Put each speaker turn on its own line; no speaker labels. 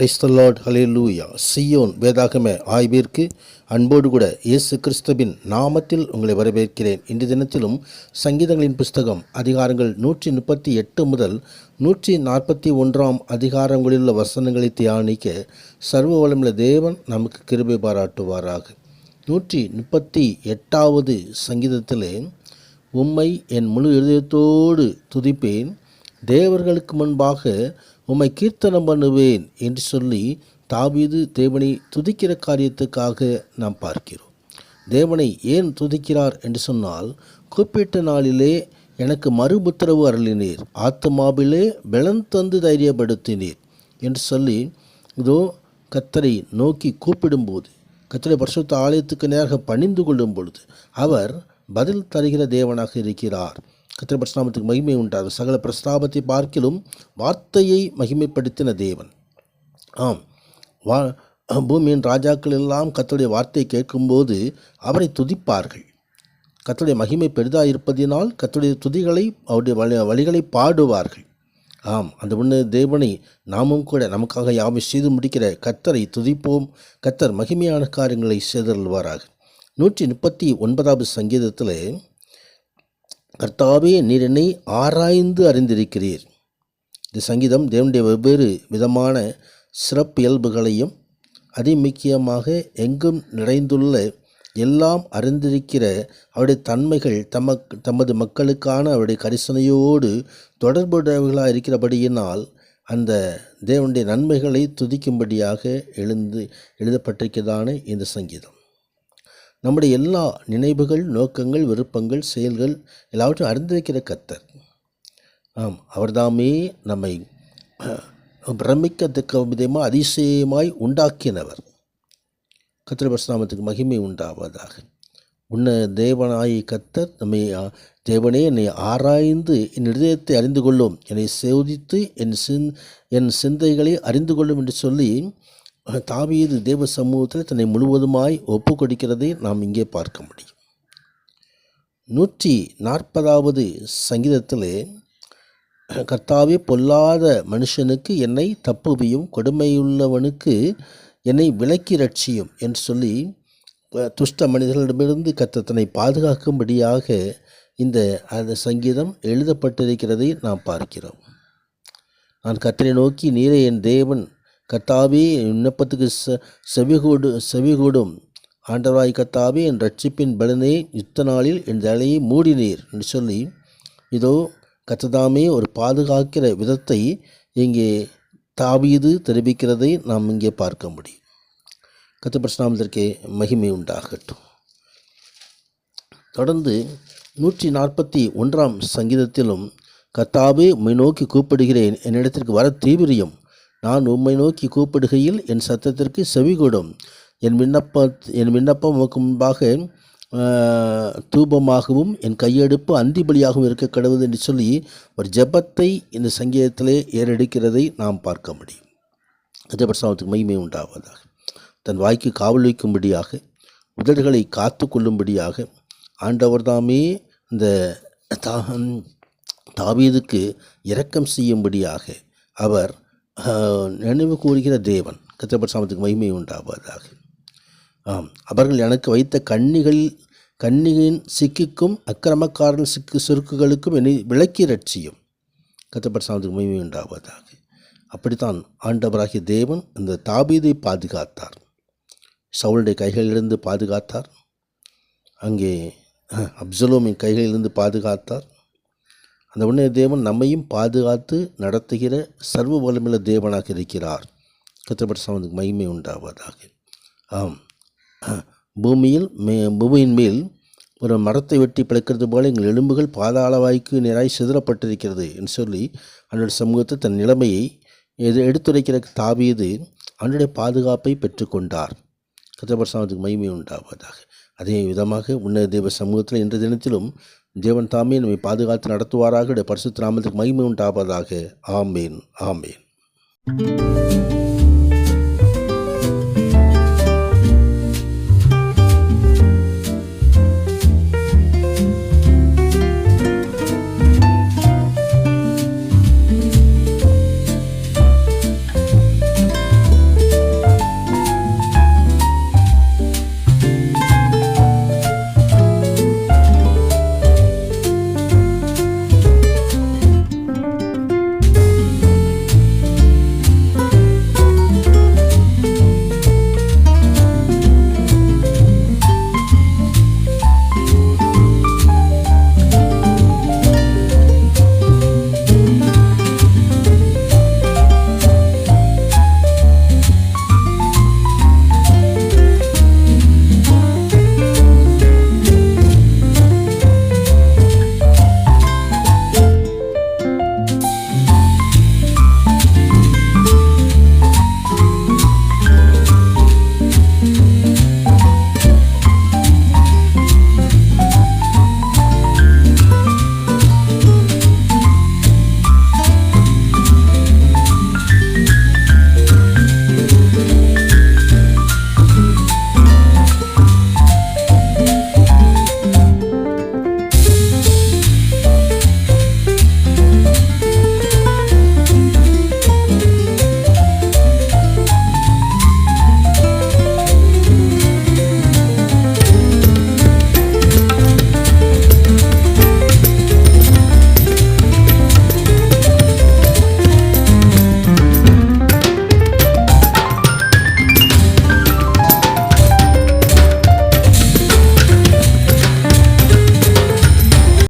Praise the Lord, ஹல்லேலூயா. சீயோன் வேதாகம ஆய்விற்கு அன்போடு கூட இயேசு கிறிஸ்துவின் நாமத்தில் உங்களை வரவேற்கிறேன். இன்றைய தினத்திலும் சங்கீதங்களின் புஸ்தகம் அதிகாரங்கள் 138 முதல் 141 அதிகாரங்களிலுள்ள வசனங்களை தியானிக்க சர்வ வல்லமையுள்ள தேவன் நமக்கு கிருபை பாராட்டுவாராக. 138வது சங்கீதத்திலே, உம்மை என் முழு இதயத்தோடு துதிப்பேன், தேவர்களுக்கு முன்பாக உம்மை கீர்த்தனம் பண்ணுவேன் என்று சொல்லி தாவீது தேவனை துதிக்கிற காரியத்துக்காக நாம் பார்க்கிறோம். தேவனை ஏன் துதிக்கிறார் என்று சொன்னால், கூப்பிட்ட நாளிலே எனக்கு மறுபுத்திரவு அருளினீர், ஆத்மாவிலே பலன் தந்து தைரியப்படுத்தினீர் என்று சொல்லி, இதோ கர்த்தரை நோக்கி கூப்பிடும்போது, கர்த்தருடைய பரிசுத்த ஆலயத்துக்கு நேராக பணிந்து கொள்ளும் பொழுது அவர் பதில் தருகிற தேவனாக இருக்கிறார். கர்த்தருடைய பிரஸ்தாபத்துக்கு மகிமை உண்டாகும். சகல பிரஸ்தாபத்தை பார்க்கிலும் வார்த்தையை மகிமைப்படுத்தின தேவன். பூமியின் ராஜாக்கள் எல்லாம் கர்த்தருடைய வார்த்தையை கேட்கும்போது அவரை துதிப்பார்கள். கர்த்தருடைய மகிமை பெரிதாக இருப்பதினால் கர்த்தருடைய துதிகளை, அவருடைய வழிகளை பாடுவார்கள். அந்த முன்ன தேவனை நாமும் கூட நமக்காக யாவை செய்து முடிக்கிற கர்த்தரை துதிப்போம். கர்த்தர் மகிமையான காரியங்களை செய்தருள்வாராக. 139வது சங்கீதத்தில், கர்த்தாவே நீர் என்னை ஆராய்ந்து அறிந்திருக்கிறீர். இந்த சங்கீதம் தேவனுடைய வெவ்வேறு விதமான சிறப்பியல்புகளையும் அதிமுக்கியமாக எங்கும் நிறைந்துள்ள எல்லாம் அறிந்திருக்கிற அவருடைய தன்மைகள் தமது மக்களுக்கான அவருடைய கரிசனையோடு தொடர்புடையவர்களாக இருக்கிறபடியினால் அந்த தேவனுடைய நன்மைகளை துதிக்கும்படியாக எழுதப்பட்டிருக்கிறதான இந்த சங்கீதம் நம்முடைய எல்லா நினைவுகள், நோக்கங்கள், விருப்பங்கள், செயல்கள் எல்லாவற்றையும் அறிந்திருக்கிற கர்த்தர். அவர்தாமே நம்மை பிரமிக்கத்தக்க விதமாக அதிசயமாய் உண்டாக்கினவர். கர்த்தருடைய பரிசுத்தநாமத்துக்கு மகிமை உண்டாவதாக. தேவனாய் கர்த்தர் நம்மை, தேவனே என்னை ஆராய்ந்து என் இதயத்தை அறிந்து கொள்ளும், என்னை சோதித்து என் சிந்தைகளை அறிந்து கொள்ளும் என்று சொல்லி தாவீது தேவ சமூகத்தில் தன்னை முழுவதுமாய் ஒப்பு கொடுக்கிறதை நாம் இங்கே பார்க்க முடியும். 140வது சங்கீதத்திலே, கர்த்தாவே பொல்லாத மனுஷனுக்கு என்னை தப்புவியும், கொடுமையுள்ளவனுக்கு என்னை விலக்கி ரட்சியும் என்று சொல்லி துஷ்ட மனிதர்களிடமிருந்து கர்த்தர் தன்னை பாதுகாக்கும்படியாக அந்த சங்கீதம் எழுதப்பட்டிருக்கிறதை நாம் பார்க்கிறோம். நான் கர்த்தரை நோக்கி, நீரே என் தேவன், கர்த்தாவே விண்ணப்பத்துக்கு செவிகூடும், ஆண்டவராய் கர்த்தாவே என் ரட்சிப்பின் பலனே, யுத்த நாளில் என் தலையை மூடினீர் என்று சொல்லி, இதோ கர்த்ததாமே ஒரு பாதுகாக்கிற விதத்தை இங்கே தாவீது தெரிவிக்கிறதை நாம் இங்கே பார்க்க முடியும். கர்த்தருடைய பரிசுத்தநாமத்திற்கே மகிமை உண்டாகட்டும். தொடர்ந்து 141 சங்கீதத்திலும், கர்த்தாவே உம்மை நோக்கி கூப்பிடுகிறேன், என்னிடத்திற்கு வர தீவிரியம், நான் உம்மை நோக்கி கூப்பிடுகையில் என் சத்தத்திற்கு செவிகொடும், என் விண்ணப்பம் உமக்கு முன்பாக தூபமாகவும் என் கையெடுப்பு அந்திபலியாகவும் இருக்க கடவுது என்று சொல்லி ஒரு ஜெபத்தை இந்த சங்கீதத்திலே ஏறெடுக்கிறதை நாம் பார்க்க முடியும். கர்த்தருடைய மகிமை உண்டாவதாக. தன் வாய்க்கு காவல் வைக்கும்படியாக, உதடுகளை காத்து கொள்ளும்படியாக ஆண்டவர் தாமே இந்த தாவீதுக்கு இரக்கம் செய்யும்படியாக அவர் நினைவு கூறுகிற தேவன். கர்த்தருடைய மகிமை உண்டாவதாக. அவர்கள் எனக்கு வைத்த கண்ணிகளின் சிக்கிக்கும் அக்கிரமக்காரன் சுருக்குகளுக்கும் என்னை விலக்கி ரட்சியும். கர்த்தருடைய மகிமை உண்டாவதாக. அப்படித்தான் ஆண்டவராகிய தேவன் அந்த தாவீதை பாதுகாத்தார். சவுலுடைய கைகளிலிருந்து பாதுகாத்தார். அங்கே அப்சலோமின் கைகளிலிருந்து பாதுகாத்தார். அந்த உன்னை தேவன் நம்மையும் பாதுகாத்து நடத்துகிற சர்வ வல்லமையுள்ள தேவனாக இருக்கிறார். கர்த்தருடைய மகிமை உண்டாவதாக. பூமியின் மேல் ஒரு மரத்தை வெட்டி பிளக்கிறது போல எங்கள் எலும்புகள் பாதாள வாய்க்கு நேராய் சிதறப்பட்டிருக்கிறது என்று சொல்லி அவனுடைய சமூகத்தை தன் நிலைமையை எடுத்துரைக்கிற தாவீது அவனுடைய பாதுகாப்பை பெற்றுக்கொண்டார். கர்த்தருடைய மகிமை உண்டாவதாக. அதே விதமாக தேவ சமூகத்தில் இன்றைய தினத்திலும் தேவன் தாமே நம்மை பாதுகாத்து நடத்துவாராக. பரிசுத்த நாமத்துக்கு மகிமை உண்டாவதாக. ஆமேன், ஆமேன்.